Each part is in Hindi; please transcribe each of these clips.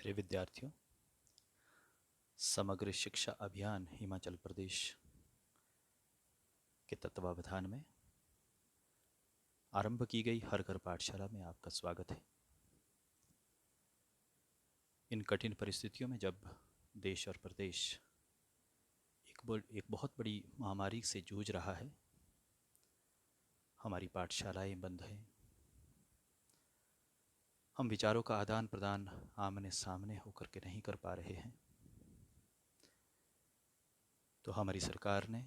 प्यारे विद्यार्थियों, समग्र शिक्षा अभियान हिमाचल प्रदेश के तत्वावधान में आरंभ की गई हर घर पाठशाला में आपका स्वागत है। इन कठिन परिस्थितियों में जब देश और प्रदेश एक बहुत बड़ी महामारी से जूझ रहा है, हमारी पाठशालाएं बंद हैं, हम विचारों का आदान प्रदान आमने सामने होकर के नहीं कर पा रहे हैं, तो हमारी सरकार ने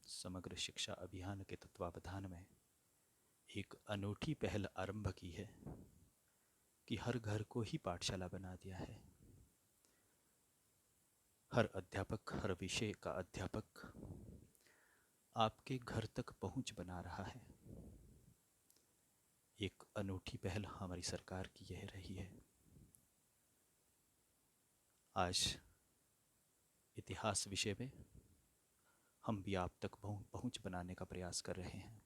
समग्र शिक्षा अभियान के तत्वावधान में एक अनूठी पहल आरंभ की है कि हर घर को ही पाठशाला बना दिया है। हर अध्यापक, हर विषय का अध्यापक आपके घर तक पहुंच बना रहा है। एक अनूठी पहल हमारी सरकार की यह रही है। आज इतिहास विषय में हम भी आप तक पहुंच बनाने का प्रयास कर रहे हैं।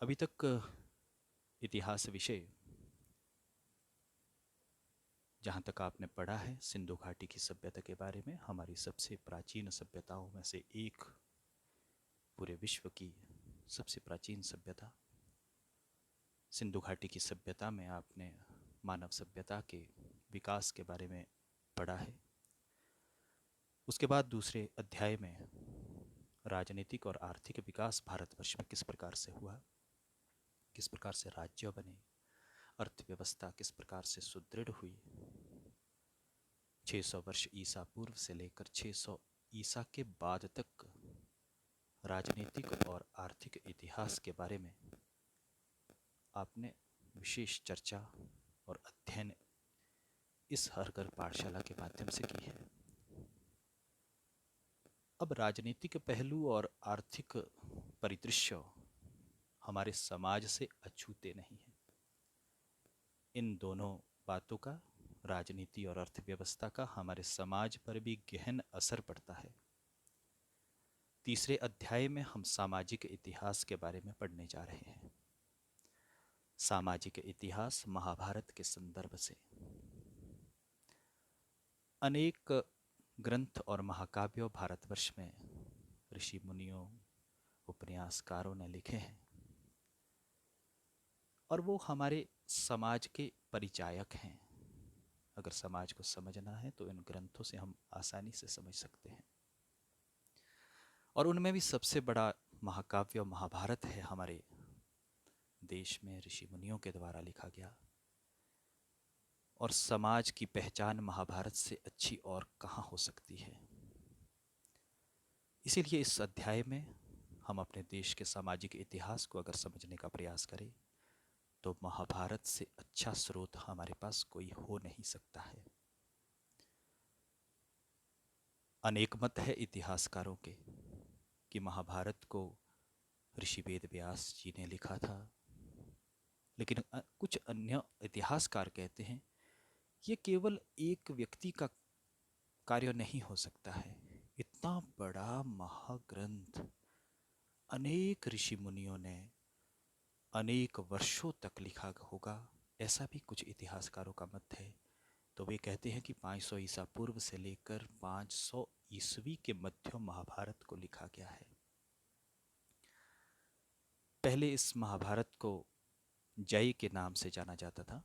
अभी तक इतिहास विषय जहाँ तक आपने पढ़ा है, सिंधु घाटी की सभ्यता के बारे में, हमारी सबसे प्राचीन सभ्यताओं में से एक, पूरे विश्व की सबसे प्राचीन सभ्यता सिंधु घाटी की सभ्यता में आपने मानव सभ्यता के विकास के बारे में पढ़ा है। उसके बाद दूसरे अध्याय में राजनीतिक और आर्थिक विकास भारतवर्ष में किस प्रकार से हुआ, किस प्रकार से राज्य बने, अर्थव्यवस्था किस प्रकार से सुदृढ़ हुई, 600 वर्ष ईसा पूर्व से लेकर 600 ईसा के बाद तक राजनीतिक और आर्थिक इतिहास के बारे में आपने विशेष चर्चा और अध्ययन इस हर घर पाठशाला के माध्यम से की है। अब राजनीतिक पहलू और आर्थिक परिदृश्य हमारे समाज से अछूते नहीं हैं। इन दोनों बातों का, राजनीति और अर्थव्यवस्था का, हमारे समाज पर भी गहन असर पड़ता है। तीसरे अध्याय में हम सामाजिक इतिहास के बारे में पढ़ने जा रहे हैं। सामाजिक इतिहास महाभारत के संदर्भ से अनेक ग्रंथ और महाकाव्य भारतवर्ष में ऋषि मुनियों, उपन्यासकारों ने लिखे हैं और वो हमारे समाज के परिचायक हैं। अगर समाज को समझना है तो इन ग्रंथों से हम आसानी से समझ सकते हैं। और उनमें भी सबसे बड़ा महाकाव्य महाभारत है, हमारे देश में ऋषि मुनियों के द्वारा लिखा गया। और समाज की पहचान महाभारत से अच्छी और कहाँ हो सकती है। इसीलिए इस अध्याय में हम अपने देश के सामाजिक इतिहास को अगर समझने का प्रयास करें तो महाभारत से अच्छा स्रोत हमारे पास कोई हो नहीं सकता है। अनेक मत है इतिहासकारों के कि महाभारत को ऋषि वेद व्यास जी ने लिखा था, लेकिन कुछ अन्य इतिहासकार कहते हैं ये केवल एक व्यक्ति का कार्य नहीं हो सकता है। इतना बड़ा महाग्रंथ अनेक ऋषि मुनियों ने अनेक वर्षों तक लिखा होगा, ऐसा भी कुछ इतिहासकारों का मत है। तो वे कहते हैं कि 500 ईसा पूर्व से लेकर 500 ईस्वी के मध्य महाभारत को लिखा गया है। पहले इस महाभारत को जय के नाम से जाना जाता था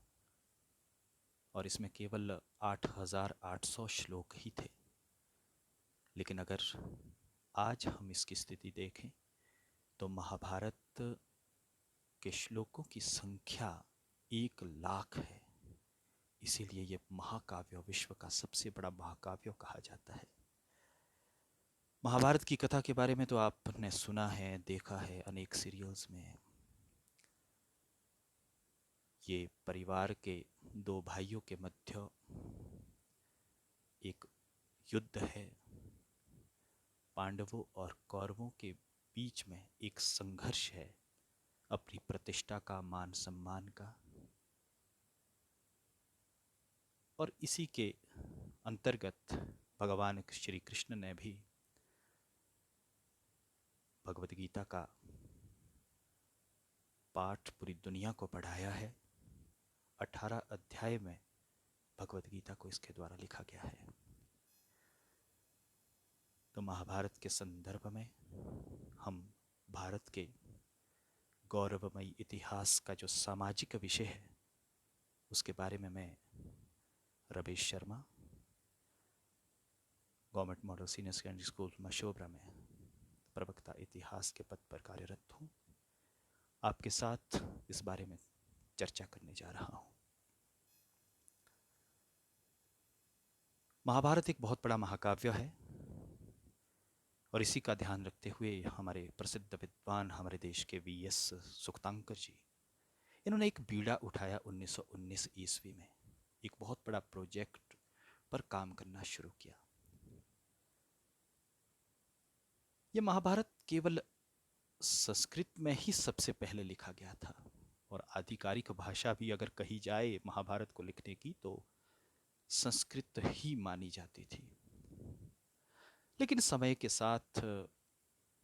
और इसमें केवल 8800 श्लोक ही थे। लेकिन अगर आज हम इसकी स्थिति देखें तो महाभारत के श्लोकों की संख्या 1,00,000 है। इसीलिए ये महाकाव्य विश्व का सबसे बड़ा महाकाव्य कहा जाता है। महाभारत की कथा के बारे में तो आपने सुना है, देखा है अनेक सीरियल्स में। ये परिवार के दो भाइयों के मध्य एक युद्ध है। पांडवों और कौरवों के बीच में एक संघर्ष है, अपनी प्रतिष्ठा का, मान सम्मान का। और इसी के अंतर्गत भगवान श्री कृष्ण ने भी भगवद गीता का पाठ पूरी दुनिया को पढ़ाया है। 18 अध्याय में भगवत गीता को इसके द्वारा लिखा गया है। तो महाभारत के संदर्भ में हम भारत के गौरवमयी इतिहास का जो सामाजिक विषय है उसके बारे में मैं Ramesh Sharma, government model senior secondary school Mashobra में प्रवक्ता इतिहास के पद पर कार्यरत हूँ, आपके साथ इस बारे में चर्चा करने जा रहा हूँ। महाभारत एक बहुत बड़ा महाकाव्य है और इसी का ध्यान रखते हुए हमारे प्रसिद्ध विद्वान हमारे देश के वीएस सुक्तांकर जी, इन्होंने एक बीड़ा उठाया 1919 ईस्वी में, एक बहुत बड़ा प्रोजेक्ट पर काम करना शुरू किया। यह महाभारत केवल संस्कृत में ही सबसे पहले लिखा गया था और आधिकारिक भाषा भी अगर कही जाए महाभारत को लिखने की तो संस्कृत ही मानी जाती थी। लेकिन समय के साथ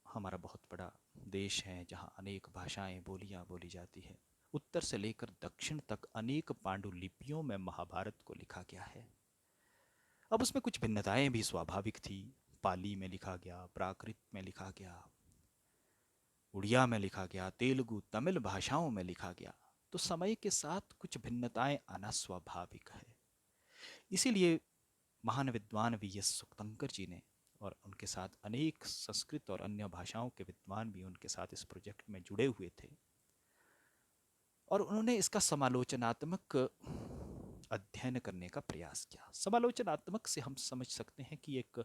हमारा बहुत बड़ा देश है जहाँ अनेक भाषाएं बोलियाँ बोली जाती है। उत्तर से लेकर दक्षिण तक अनेक पांडुलिपियों में महाभारत को लिखा गया है। अब उसमें कुछ भिन्नताएं भी स्वाभाविक थी। पाली में लिखा गया, प्राकृत में लिखा गया, उड़िया में लिखा गया, तेलुगु तमिल भाषाओं में लिखा गया, तो समय के साथ कुछ भिन्नताएं आना स्वाभाविक है। इसीलिए महान विद्वान वीएस सुक्तंकर जी ने और उनके साथ अनेक संस्कृत और अन्य भाषाओं के विद्वान भी उनके साथ इस प्रोजेक्ट में जुड़े हुए थे और उन्होंने इसका समालोचनात्मक अध्ययन करने का प्रयास किया। समालोचनात्मक से हम समझ सकते हैं कि एक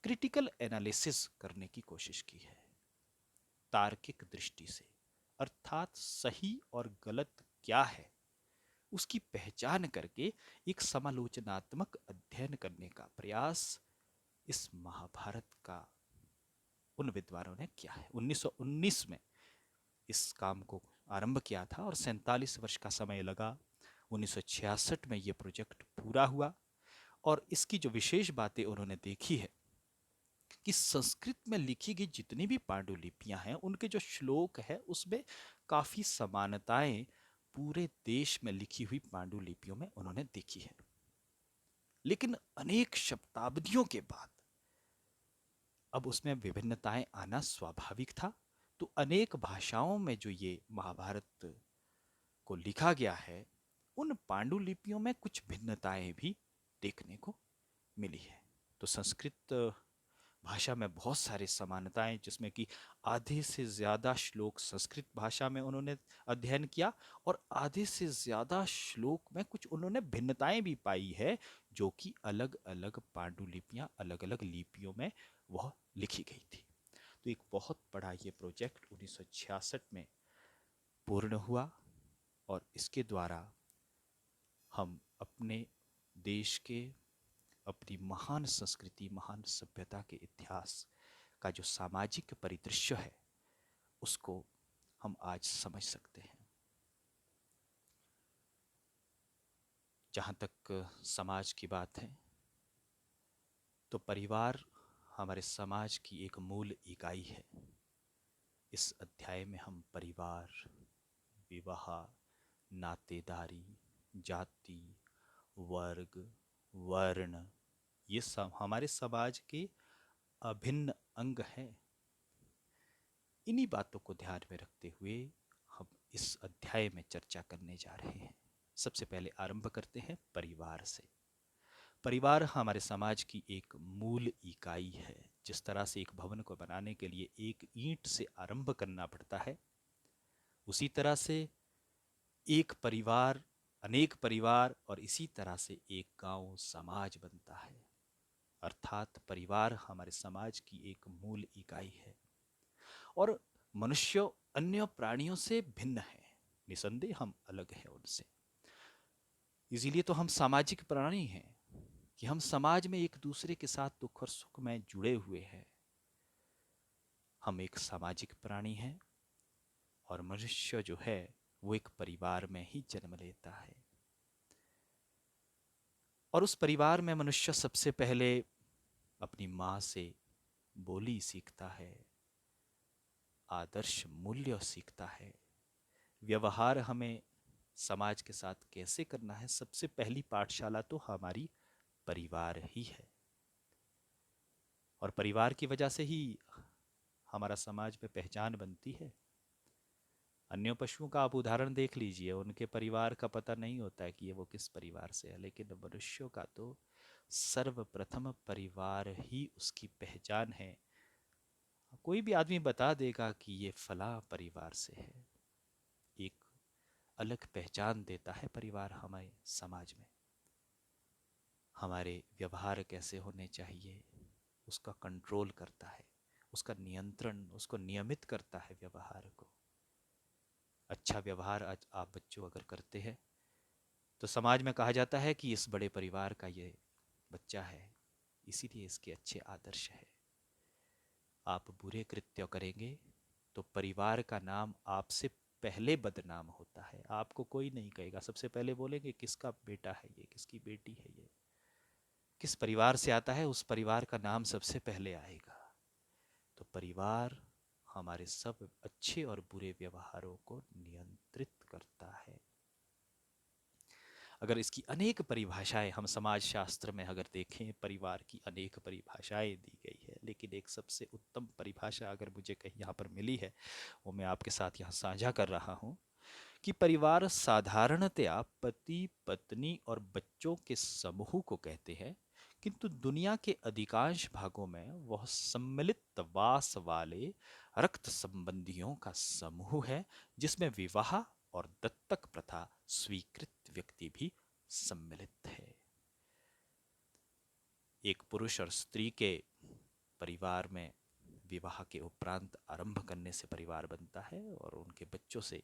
क्रिटिकल एनालिसिस करने की कोशिश की है तार्किक दृष्टि से, अर्थात सही और गलत क्या है उसकी पहचान करके एक समालोचनात्मक अध्ययन करने का प्रयास इस महाभारत का उन विद्वानों ने किया है। 1919 में इस काम को आरंभ किया था और 47 वर्ष का समय लगा। 1966 में ये प्रोजेक्ट पूरा हुआ और इसकी जो विशेष बातें उन्होंने देखी है कि संस्कृत में लिखी गई जितनी भी पांडुलिपियां हैं उनके जो श्लोक है उसमें काफी समानताएं पूरे देश में लिखी हुई पांडुलिपियों में उन्होंने देखी है। लेकिन अनेक शताब्दियों के बाद अब उसमें विभिन्नताएं आना स्वाभाविक था। तो अनेक भाषाओं में जो ये महाभारत को लिखा गया है उन पांडुलिपियों में कुछ भिन्नताएं भी देखने को मिली है। तो संस्कृत भाषा में बहुत सारी समानताएं जिसमें कि आधे से ज्यादा श्लोक संस्कृत भाषा में उन्होंने अध्ययन किया और आधे से ज्यादा श्लोक में कुछ उन्होंने भिन्नताएं भी पाई है जो कि अलग अलग पांडुलिपियां अलग अलग लिपियों में वह लिखी गई थी। तो एक बहुत बड़ा ये प्रोजेक्ट 1966 में पूर्ण हुआ और इसके द्वारा हम अपने देश के अपनी महान संस्कृति महान सभ्यता के इतिहास का जो सामाजिक परिदृश्य है उसको हम आज समझ सकते हैं। जहाँ तक समाज की बात है तो परिवार हमारे समाज की एक मूल इकाई है। इस अध्याय में हम परिवार, विवाह, नातेदारी, जाति, वर्ग, वर्ण ये सब हमारे समाज के अभिन्न अंग हैं। इन्हीं बातों को ध्यान में रखते हुए हम इस अध्याय में चर्चा करने जा रहे हैं। सबसे पहले आरंभ करते हैं परिवार से। परिवार हमारे समाज की एक मूल इकाई है। जिस तरह से एक भवन को बनाने के लिए एक ईंट से आरंभ करना पड़ता है उसी तरह से एक परिवार, अनेक परिवार और इसी तरह से एक गांव समाज बनता है। अर्थात परिवार हमारे समाज की एक मूल इकाई है और मनुष्य अन्य प्राणियों से भिन्न है। निसंदेह हम अलग हैं उनसे। इसीलिए तो हम सामाजिक प्राणी हैं कि हम समाज में एक दूसरे के साथ दुख और सुख में जुड़े हुए हैं। हम एक सामाजिक प्राणी हैं और मनुष्य जो है वो एक परिवार में ही जन्म लेता है और उस परिवार में मनुष्य सबसे पहले अपनी माँ से बोली सीखता है, आदर्श मूल्य सीखता है, व्यवहार हमें समाज के साथ कैसे करना है, सबसे पहली पाठशाला तो हमारी परिवार ही है। और परिवार की वजह से ही हमारा समाज में पहचान बनती है। अन्य पशुओं का आप उदाहरण देख लीजिए, उनके परिवार का पता नहीं होता है कि ये वो किस परिवार से है, लेकिन मनुष्यों का तो सर्वप्रथम परिवार ही उसकी पहचान है। कोई भी आदमी बता देगा कि ये फला परिवार से है। एक अलग पहचान देता है परिवार हमारे समाज में। हमारे व्यवहार कैसे होने चाहिए उसका कंट्रोल करता है, उसका नियंत्रण, उसको नियमित करता है व्यवहार को। अच्छा व्यवहार आज आप बच्चों अगर करते हैं तो समाज में कहा जाता है कि इस बड़े परिवार का ये बच्चा है, इसीलिए इसके अच्छे आदर्श है। आप बुरे कृत्य करेंगे तो परिवार का नाम आपसे पहले बदनाम होता है। आपको कोई नहीं कहेगा, सबसे पहले बोलेंगे किसका बेटा है ये, किसकी बेटी है ये, किस परिवार से आता है, उस परिवार का नाम सबसे पहले आएगा। तो परिवार हमारे सब अच्छे और बुरे व्यवहारों को नियंत्रित करता है। अगर इसकी अनेक परिभाषाएं हम समाज शास्त्र में अगर देखें, परिवार की अनेक परिभाषाएं दी गई है, लेकिन एक सबसे उत्तम परिभाषा अगर मुझे कहीं यहाँ पर मिली है, वो मैं आपके साथ यहाँ साझा कर रहा हूँ कि परिवार साधारणतया पति पत्नी और बच्चों के समूह को कहते हैं, किंतु दुनिया के अधिकांश भागों में वह सम्मिलित वास वाले रक्त संबंधियों का समूह है, जिसमें विवाह और दत्तक प्रथा स्वीकृत व्यक्ति भी सम्मिलित है। एक पुरुष और स्त्री के परिवार में विवाह के उपरांत आरंभ करने से परिवार बनता है और उनके बच्चों से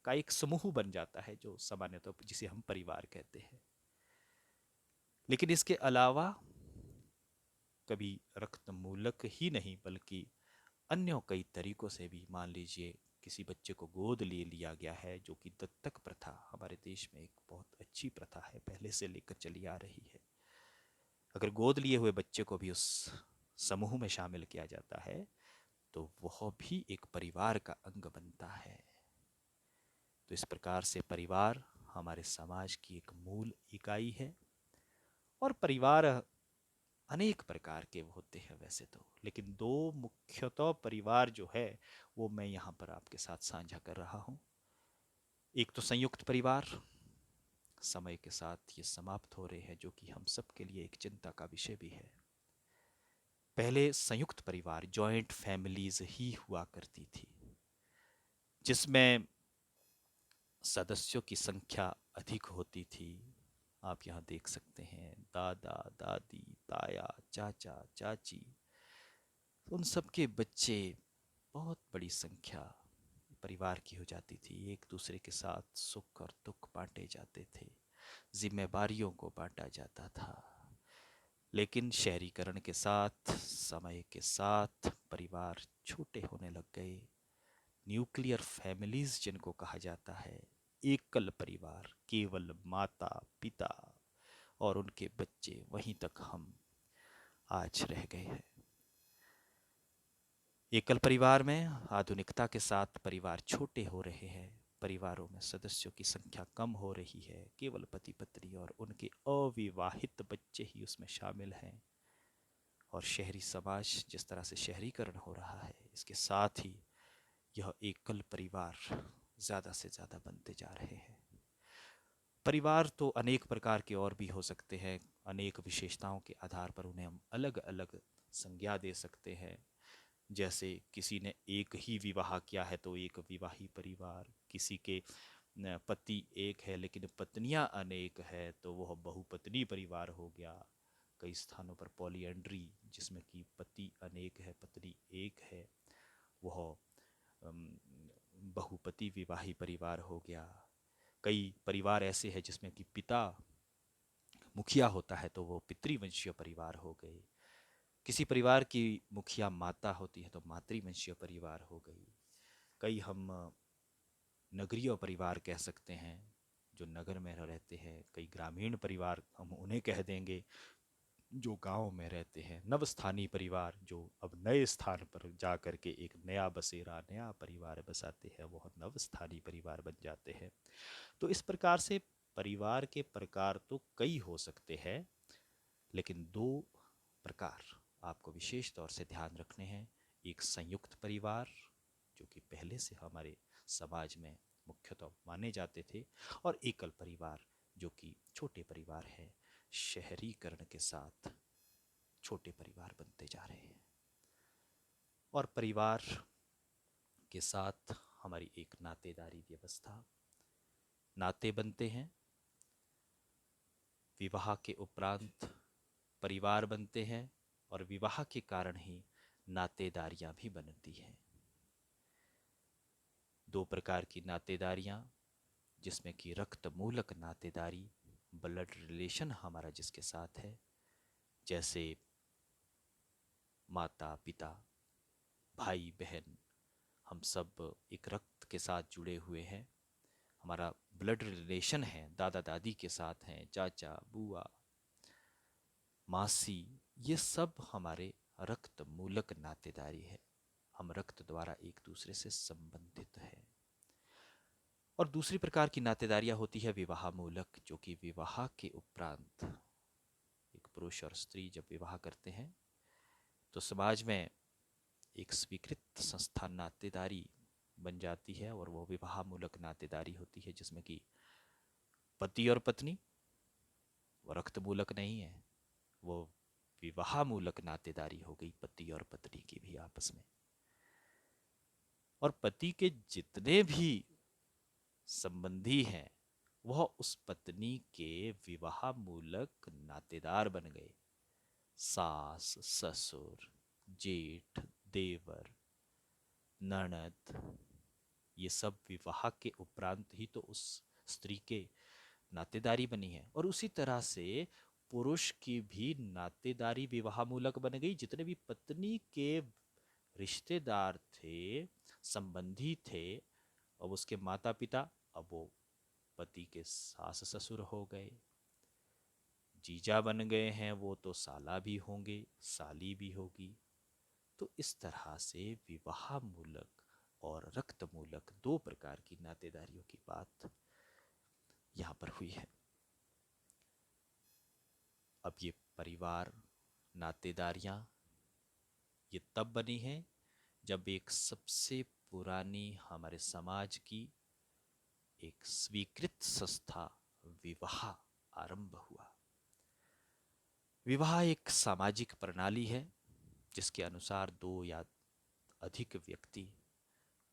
का एक समूह बन जाता है, जो सामान्यतः जिसे हम परिवार कहते हैं। लेकिन इसके अलावा कभी रक्त मूलक ही नहीं बल्कि अन्य कई तरीकों से भी, मान लीजिए किसी बच्चे को गोद ले लिया गया है, जो कि दत्तक प्रथा हमारे देश में एक बहुत अच्छी प्रथा है, पहले से लेकर चली आ रही है। अगर गोद लिए हुए बच्चे को भी उस समूह में शामिल किया जाता है तो वह भी एक परिवार का अंग बनता है। तो इस प्रकार से परिवार हमारे समाज की एक मूल इकाई है। और परिवार अनेक प्रकार के होते हैं वैसे तो, लेकिन दो मुख्यतः परिवार जो है वो मैं यहाँ पर आपके साथ साझा कर रहा हूँ। एक तो संयुक्त परिवार, समय के साथ ये समाप्त हो रहे हैं, जो कि हम सब के लिए एक चिंता का विषय भी है। पहले संयुक्त परिवार, जॉइंट फैमिलीज ही हुआ करती थी, जिसमें सदस्यों की संख्या अधिक होती थी। आप यहाँ देख सकते हैं दादा दादी, ताया चाचा चाची, उन सब के बच्चे, बहुत बड़ी संख्या परिवार की हो जाती थी। एक दूसरे के साथ सुख और दुख बांटे जाते थे, जिम्मेदारियों को बांटा जाता था। लेकिन शहरीकरण के साथ, समय के साथ परिवार छोटे होने लग गए। न्यूक्लियर फैमिलीज जिनको कहा जाता है, एकल परिवार, केवल माता पिता और उनके बच्चे, वहीं तक हम आज रह गए हैं। एकल परिवार में आधुनिकता के साथ परिवार छोटे हो रहे हैं, परिवारों में सदस्यों की संख्या कम हो रही है, केवल पति पत्नी और उनके अविवाहित बच्चे ही उसमें शामिल हैं। और शहरी समाज जिस तरह से शहरीकरण हो रहा है, इसके साथ ही यह एकल परिवार ज़्यादा से ज़्यादा बनते जा रहे हैं। परिवार तो अनेक प्रकार के और भी हो सकते हैं, अनेक विशेषताओं के आधार पर उन्हें हम अलग अलग संज्ञा दे सकते हैं। जैसे किसी ने एक ही विवाह किया है तो एक विवाही परिवार, किसी के पति एक है लेकिन पत्नियां अनेक है तो वह बहुपत्नी परिवार हो गया। कई स्थानों पर पॉलीएंड्री, जिसमें कि पति अनेक है पत्नी एक है, वह बहुपति विवाही परिवार हो गया। कई परिवार ऐसे हैं जिसमें कि पिता मुखिया होता है तो वो पितृवंशीय परिवार हो गए। किसी परिवार की मुखिया माता होती है तो मातृवंशीय परिवार हो गई। कई हम नगरीय परिवार कह सकते हैं, जो नगर में रहते हैं। कई ग्रामीण परिवार हम उन्हें कह देंगे जो गांव में रहते हैं, नवस्थानी परिवार जो अब नए स्थान पर जा कर के एक नया बसेरा, नया परिवार बसाते हैं, वह नवस्थानी परिवार बन जाते हैं। तो इस प्रकार से परिवार के प्रकार तो कई हो सकते हैं, लेकिन दो प्रकार आपको विशेष तौर से ध्यान रखने हैं। एक संयुक्त परिवार, जो कि पहले से हमारे समाज में मुख्यतः माने जाते थे, और एकल परिवार, जो कि छोटे परिवार है। शहरीकरण के साथ छोटे परिवार बनते जा रहे हैं, और परिवार के साथ हमारी एक नातेदारी व्यवस्था, नाते बनते हैं। विवाह के उपरांत परिवार बनते हैं, और विवाह के कारण ही नातेदारियां भी बनती हैं। दो प्रकार की नातेदारियां, जिसमें कि रक्त मूलक नातेदारी, ब्लड रिलेशन हमारा जिसके साथ है, जैसे माता पिता, भाई बहन, हम सब एक रक्त के साथ जुड़े हुए हैं। हमारा ब्लड रिलेशन है, दादा दादी के साथ हैं, चाचा बुआ मासी, ये सब हमारे रक्त मूलक नातेदारी है। हम रक्त द्वारा एक दूसरे से संबंधित हैं। और दूसरी प्रकार की नातेदारियां होती है विवाह मूलक, जो कि विवाह के उपरांत एक पुरुष और स्त्री जब विवाह करते हैं तो समाज में एक स्वीकृत संस्था नातेदारी बन जाती है, और वो विवाह मूलक नातेदारी होती है, जिसमें कि पति और पत्नी, वो रक्त मूलक नहीं है, वो विवाह मूलक नातेदारी हो गई पति और पत्नी की भी आपस में। और पति के जितने भी संबंधी हैं, वह उस पत्नी के विवाह मूलक नातेदार बन गए। सास ससुर, जेठ, देवर, ननद, ये सब विवाह के उपरांत ही तो उस स्त्री के नातेदारी बनी है। और उसी तरह से पुरुष की भी नातेदारी विवाह मूलक बन गई। जितने भी पत्नी के रिश्तेदार थे, संबंधी थे, अब उसके माता पिता, अब वो पति के सास ससुर हो गए। जीजा बन गए हैं, वो तो साला भी होंगे, साली भी होगी। तो इस तरह से विवाह मूलक और रक्त मूलक दो प्रकार की नातेदारियों की बात यहाँ पर हुई है। अब ये परिवार, नातेदारियाँ, ये तब बनी हैं जब एक सबसे पुरानी हमारे समाज की एक स्वीकृत संस्था विवाह आरंभ हुआ। विवाह एक सामाजिक प्रणाली है जिसके अनुसार दो या अधिक व्यक्ति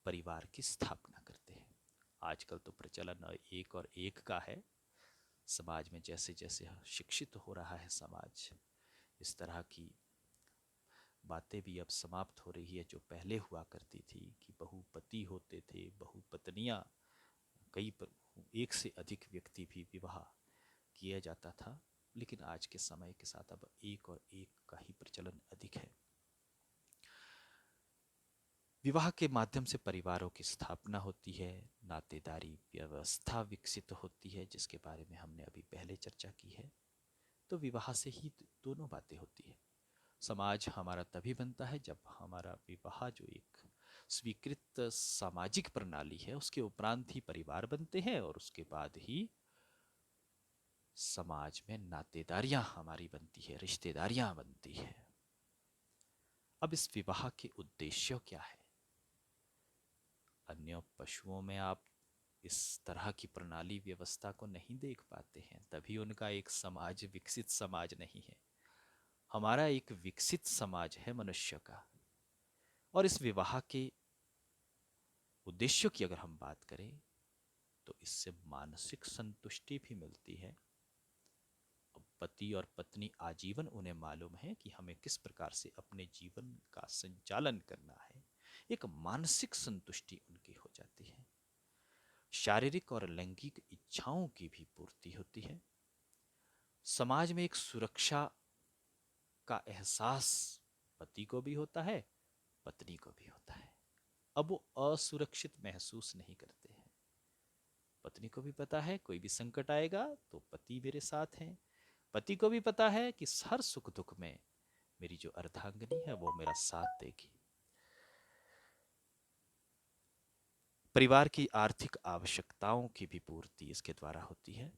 परिवार की स्थापना करते हैं। आजकल तो प्रचलन एक और एक का है। समाज में जैसे जैसे शिक्षित हो रहा है समाज, इस तरह की बातें भी अब समाप्त हो रही है। जो पहले हुआ करती थी कि बहुपति होते थे, बहुपत्नियां, एक से अधिक व्यक्ति भी विवाह किया जाता था, लेकिन आज के समय के साथ अब एक और एक का ही प्रचलन अधिक है। विवाह के माध्यम से परिवारों की स्थापना होती है, नातेदारी व्यवस्था विकसित होती है, जिसके बारे में हमने अभी पहले चर्चा की है। तो विवाह से ही दोनों बातें होती है। समाज हमारा तभी बनता है जब हमारा विवाह, जो एक स्वीकृत सामाजिक प्रणाली है, उसके उपरांत ही परिवार बनते हैं, और उसके बाद ही समाज में नातेदारियां हमारी बनती है, रिश्तेदारियां बनती है। अब इस विवाह के उद्देश्य क्या है? अन्य पशुओं में आप इस तरह की प्रणाली व्यवस्था को नहीं देख पाते हैं, तभी उनका एक समाज विकसित समाज नहीं है। हमारा एक विकसित समाज है मनुष्य का। और इस विवाह के उद्देश्यों की अगर हम बात करें तो इससे मानसिक संतुष्टि भी मिलती है। अब पति और पत्नी आजीवन उन्हें मालूम है कि हमें किस प्रकार से अपने जीवन का संचालन करना है। एक मानसिक संतुष्टि उनकी हो जाती है। शारीरिक और लैंगिक इच्छाओं की भी पूर्ति होती है। समाज में एक सुरक्षा का एहसास पति को भी होता है, पत्नी को भी होता है। अब वो असुरक्षित महसूस नहीं करते हैं। पत्नी को भी पता है कोई भी संकट आएगा तो पति मेरे साथ हैं, पति को भी पता है कि हर सुख दुख में मेरी जो अर्धांगिनी है वो मेरा साथ देगी। परिवार की आर्थिक आवश्यकताओं की भी पूर्ति इसके द्वारा होती है।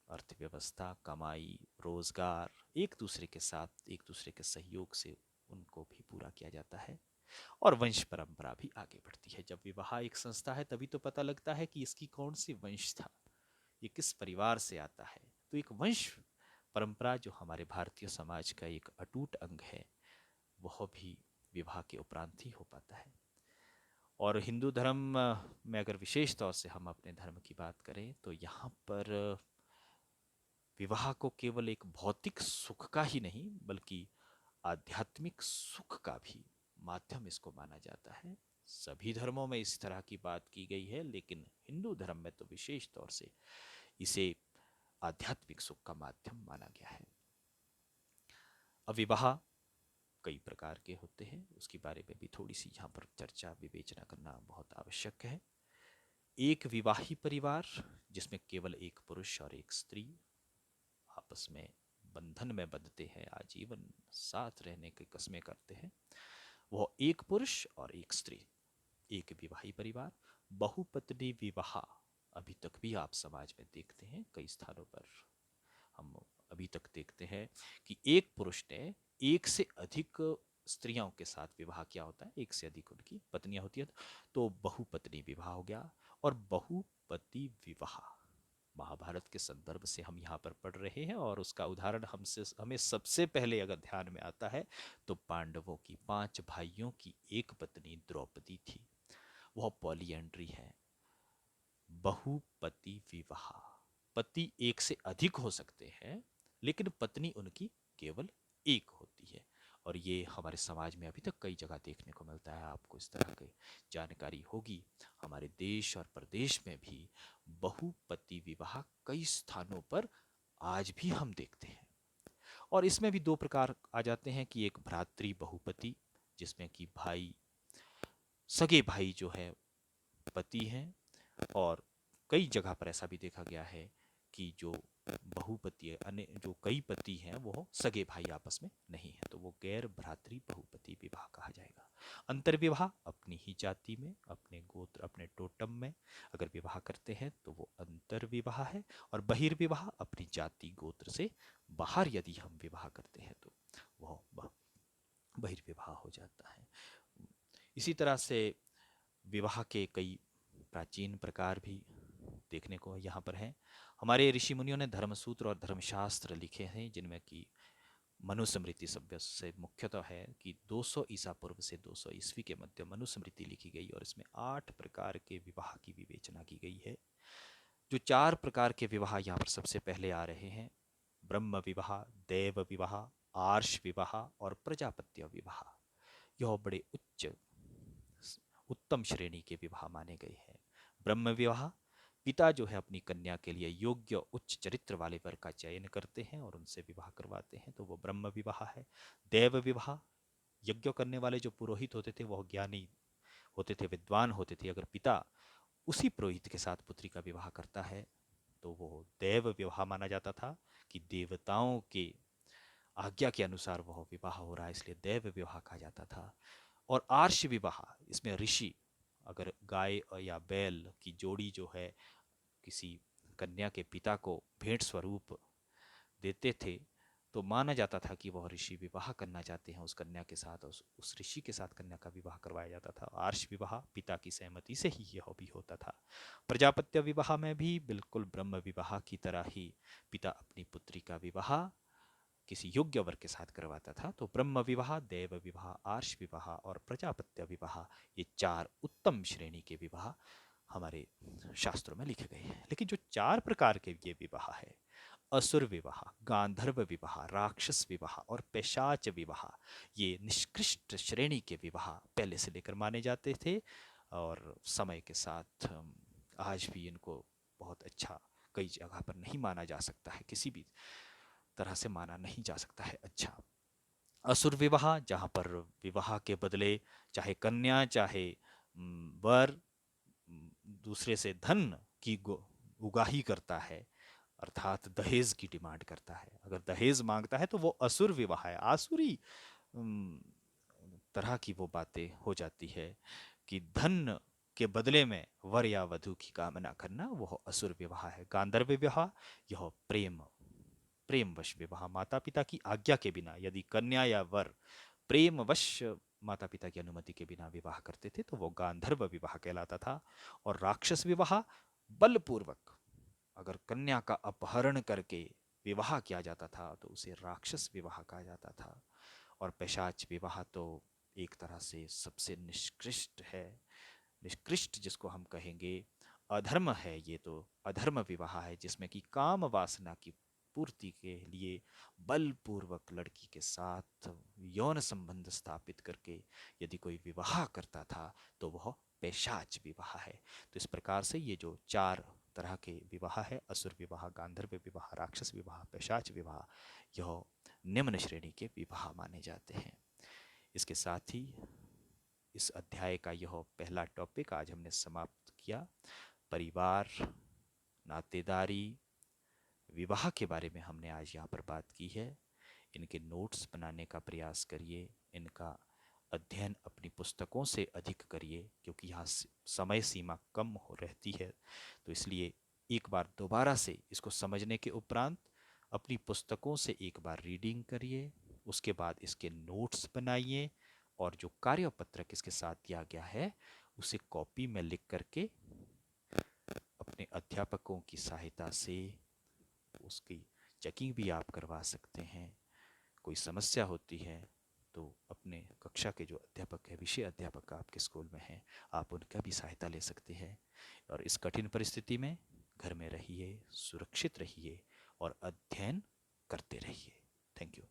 अर्थव्यवस्था, कमाई, रोजगार एक दूसरे के साथ, एक दूसरे के सहयोग से उनको भी पूरा किया जाता है। और वंश परंपरा भी आगे बढ़ती है। जब विवाह एक संस्था है तभी तो पता लगता है कि इसकी कौन सी वंश था, ये किस परिवार से आता है। तो एक वंश परंपरा जो हमारे भारतीय समाज का एक अटूट अंग है, वह भी विवाह के उपरांत ही हो पाता है। और हिंदू धर्म में अगर विशेष तौर से हम अपने धर्म की बात करें तो यहाँ पर विवाह को केवल एक भौतिक सुख का ही नहीं बल्कि आध्यात्मिक सुख का भी माध्यम इसको माना जाता है। सभी धर्मों में इस तरह की बात की गई है, लेकिन हिंदू धर्म में तो विशेष तौर से इसे आध्यात्मिक सुख का माध्यम माना गया है। अब विवाह कई प्रकार के होते हैं, उसके बारे में भी थोड़ी सी यहाँ पर चर्चा विवेचना करना बहुत आवश्यक है। एक विवाही परिवार जिसमें केवल एक पुरुष और एक स्त्री आपस में बंधन में बंधते हैं, आजीवन साथ रहने की कस्में करते हैं, वह एक पुरुष और एक स्त्री, एक विवाही परिवार। बहुपत्नी विवाह अभी तक भी आप समाज में देखते हैं, कई स्थानों पर हम अभी तक देखते हैं कि एक पुरुष ने एक से अधिक स्त्रियों के साथ विवाह किया होता है, एक से अधिक उनकी पत्नियां होती हैं, तो बहुपत्नी विवाह हो गया। और बहुपति विवाह महाभारत के संदर्भ से हम यहाँ पर पढ़ रहे हैं, और उसका उदाहरण हमें सबसे पहले अगर ध्यान में आता है तो पांडवों की 5 भाइयों की एक पत्नी द्रौपदी थी। वह पॉलीएंड्री है, बहुपति विवाह। पति एक से अधिक हो सकते हैं लेकिन पत्नी उनकी केवल एक होती है। और ये हमारे समाज में अभी तक कई जगह देखने को मिलता है, आपको इस तरह की जानकारी होगी। हमारे देश और प्रदेश में भी बहुपति विवाह कई स्थानों पर आज भी हम देखते हैं। और इसमें भी दो प्रकार आ जाते हैं कि एक भ्रातृ बहुपति, जिसमें कि भाई, सगे भाई जो है पति हैं, और कई जगह पर ऐसा भी देखा गया है कि जो बहुपति अन्य जो कई पति हैं वो सगे भाई आपस में नहीं है, तो वो गैर भ्रातृ बहुपति विवाह कहा जाएगा। अंतर विवाह अपनी ही जाति में, अपने गोत्र, अपने टोटम में अगर विवाह करते हैं तो वो अंतर विवाह है। और बहिर्विवाह अपनी जाति गोत्र से बाहर यदि हम विवाह करते हैं तो वह बहिर्विवाह हो जाता है। इसी तरह से विवाह के कई प्राचीन प्रकार भी देखने को यहाँ पर हैं। हमारे ऋषि मुनियों ने धर्मसूत्र और धर्मशास्त्र लिखे हैं, जिनमें कि मनुस्मृति सभ्य से मुख्यतः है कि 200 ईसा पूर्व से 200 ईस्वी के मध्य मनुस्मृति लिखी गई, और इसमें 8 प्रकार के विवाह की विवेचना की गई है। जो 4 प्रकार के विवाह यहाँ पर सबसे पहले आ रहे हैं, ब्रह्म विवाह, देव विवाह, आर्ष विवाह और प्रजापत्य विवाह, यह बड़े उत्तम श्रेणी के विवाह माने गए हैं। ब्रह्म विवाह, पिता जो है अपनी कन्या के लिए योग्य उच्च चरित्र वाले वर का चयन करते हैं और उनसे विवाह करवाते हैं, तो वो ब्रह्म विवाह है। देव विवाह, यज्ञ करने वाले जो पुरोहित होते थे वह ज्ञानी होते थे, विद्वान होते थे। अगर पिता उसी पुरोहित के साथ पुत्री का विवाह करता है तो वो देव विवाह माना जाता था, कि देवताओं के आज्ञा के अनुसार वह विवाह हो रहा है, इसलिए देव विवाह कहा जाता था। और आर्ष विवाह, इसमें ऋषि अगर गाय या बैल की जोड़ी जो है किसी कन्या के पिता को भेंट स्वरूप देते थे, तो माना जाता था कि वह ऋषि विवाह करना चाहते हैं उस कन्या के साथ, और उस ऋषि के साथ कन्या का विवाह करवाया जाता था। आर्ष विवाह पिता की सहमति से ही यह भी होता था। प्रजापत्य विवाह में भी बिल्कुल ब्रह्म विवाह की तरह ही पिता अपनी पुत्री का विवाह किसी योग्य वर के साथ करवाता था। तो ब्रह्म विवाह, देव विवाह, आर्ष विवाह और प्रजापत्य विवाह, ये 4 उत्तम श्रेणी के विवाह हमारे शास्त्रों में लिखे गए हैं। लेकिन जो 4 प्रकार के ये विवाह है, असुर विवाह, गांधर्व विवाह, राक्षस विवाह और पैशाच विवाह, ये निष्कृष्ट श्रेणी के विवाह पहले से लेकर माने जाते थे, और समय के साथ आज भी इनको बहुत अच्छा कई जगह पर नहीं माना जा सकता है, किसी भी तरह से माना नहीं जा सकता है अच्छा। असुर विवाह, जहाँ पर विवाह के बदले चाहे कन्या चाहे वर दूसरे से धन की उगाही करता है, अर्थात दहेज की डिमांड करता है। अगर दहेज मांगता है तो वो असुर विवाह है, आसुरी उम, तरह की वो बातें हो जाती है कि धन के बदले में वर या वधु की कामना करना वह असुर विवाह है। गांधर्व विवाह यह प्रेमवश विवाह, माता पिता की आज्ञा के बिना यदि कन्या या वर प्रेमवश माता पिता की अनुमति के बिना विवाह करते थे तो वो गांधर्व विवाह कहलाता था। और राक्षस विवाह बलपूर्वक अगर कन्या का अपहरण करके विवाह किया जाता था तो उसे राक्षस विवाह कहा जाता था। और पैशाच विवाह तो एक तरह से सबसे निष्कृष्ट है, निष्कृष्ट जिसको हम कहेंगे अधर्म है। ये तो अधर्म विवाह है जिसमें कि काम वासना की पूर्ति के लिए बलपूर्वक लड़की के साथ यौन संबंध स्थापित करके यदि कोई विवाह करता था तो वह पैशाच विवाह है। तो इस प्रकार से ये जो चार तरह के विवाह है, असुर विवाह, गांधर्व विवाह, राक्षस विवाह, पैशाच विवाह, यह निम्न श्रेणी के विवाह माने जाते हैं। इसके साथ ही इस अध्याय का यह पहला टॉपिक आज हमने समाप्त किया। परिवार, नातेदारी, विवाह के बारे में हमने आज यहाँ पर बात की है। इनके नोट्स बनाने का प्रयास करिए, इनका अध्ययन अपनी पुस्तकों से अधिक करिए क्योंकि यहाँ समय सीमा कम हो रहती है। तो इसलिए एक बार दोबारा से इसको समझने के उपरांत अपनी पुस्तकों से एक बार रीडिंग करिए, उसके बाद इसके नोट्स बनाइए और जो कार्यपत्रक इसके साथ दिया गया है उसे कॉपी में लिख करके अपने अध्यापकों की सहायता से उसकी चेकिंग भी आप करवा सकते हैं। कोई समस्या होती है तो अपने कक्षा के जो अध्यापक है, विषय अध्यापक आपके स्कूल में हैं, आप उनका भी सहायता ले सकते हैं। और इस कठिन परिस्थिति में घर में रहिए, सुरक्षित रहिए और अध्ययन करते रहिए। Thank you.